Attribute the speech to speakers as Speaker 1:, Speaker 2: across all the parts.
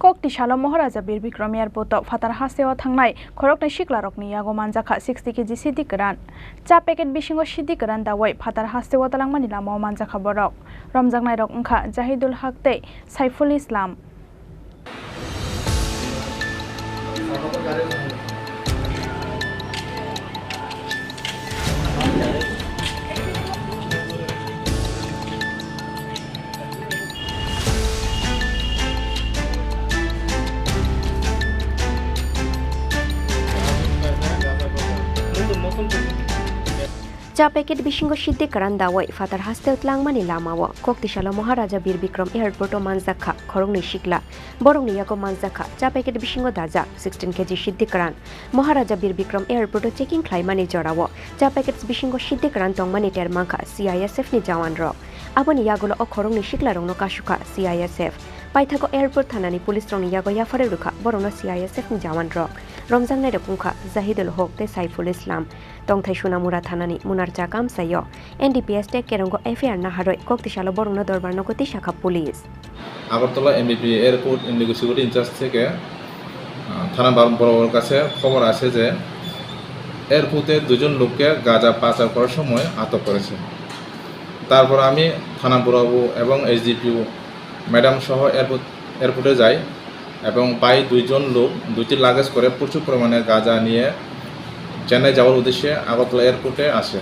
Speaker 1: Kokti Shalom Maharaja Bir Bikram Airporto Fatar Haseo Thangnai Khoroknwi Siklarokni Yago Manjakha 60 kg Siddi Kwran cha packet Bisingo Siddi Kwran dawai Fatar Haseo talangmani lamo Manjakha borok Romjangnai rok ongkha Jahidul Haq tei Saiful Islam
Speaker 2: cha packet Bisingo Siddi Kwran dawai Fatar Haseo talangmani lamao Kokti Shalom Maharaja Bir Bikram Airporto Manjakha Khoroknwi Sikla Borongni Yago Manjakha cha packet Bisingo Dajak 16 kg Siddi Kwran Maharaja Bir Bikram Airporto checking khlaimani jorao cha packet Bisingo Siddi Kwran tongmani termangkha CISF ni jawan rok aboni Yago o Khoroknwi Sikla rongno kashuka CISF Paithago airport thanani police rongni Yago yafare rukha borongno CISF ni jawan rok Romjangnai rok ongkha Jahidul Haq tei Saiful Islam Tongthai Sunamura thanani munarja kamsayo NDPS tek kerongo FIR na haroi Kokti Shalom borongno dorbar nogoti shakha police
Speaker 3: Airporto MBB airport investigation in charge থেকে থানা বরাবর কাছে খবর আসে যে এয়ারপোর্টে দুজন লোককে গাঁজা পাচার করার সময় আটক করেছে তারপর আমি থানা বরাবর এবং এসডিপিও ম্যাডাম সহ এয়ারপোর্টে যাই এবং পাই দুইজন লোক দুটি লাগেজ করে প্রচুর পরিমাণে গাঁজা নিয়ে চেন্নাই যাওয়ার উদ্দেশ্যে আগরতলা এয়ারপোর্টে আসে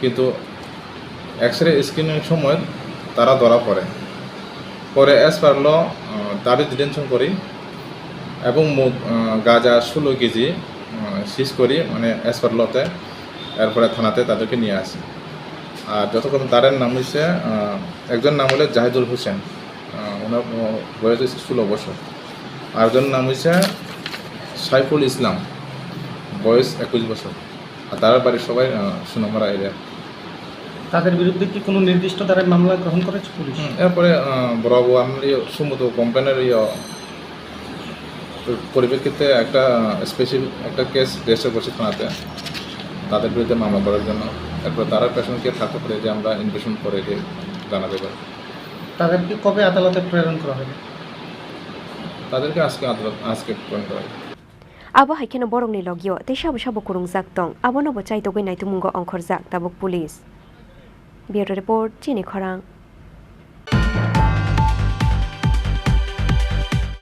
Speaker 3: কিন্তু এক্সরে স্ক্রিনিং সময় তারা ধরা পরে অ্যাজ পার ল তাদের ডিটেনশন করি এবং গাঁজা 16 কেজি সিজ করি মানে অ্যাজ পার লতে এরপরে থানাতে তাদেরকে নিয়ে আসি আর যতক্ষণ তাদের নাম হচ্ছে একজন নাম হলো জাহিদুল হোসেন ওনার বয়স হচ্ছে 16 বছর আরেকজনের নাম হচ্ছে সাইফুল ইসলাম বয়স 21 বছর আর তার বাড়ি সবাই সুনামরা এরিয়া
Speaker 4: তাদের বিরুদ্ধে কি কোনো নির্দিষ্ট ধারায় মামলা গ্রহণ করেছে পুলিশ
Speaker 3: এরপরে বরাবর আমরা সমুদ্র কোম্পানির পরিপ্রেক্ষিতে একটা স্পেসিফিক একটা কেস রেজিস্টার করছি থানাতে তাদের বিরুদ্ধে মামলা করার জন্য এরপর তারা পেশেন্টকে থাকতে পারে যে আমরা ইনভেস্টিগেশন করে জানাতে পারি
Speaker 4: তাদেরকে কবে আদালতে প্রেরণ করা হবে
Speaker 3: তাদেরকে আজকে প্রেরণ করা হবে
Speaker 2: abo haikeno borongni logio te shabu kurungjak tong abono bo chai togai nai tumungo ongkhorjak tabuk police Bureau report Chini Khorang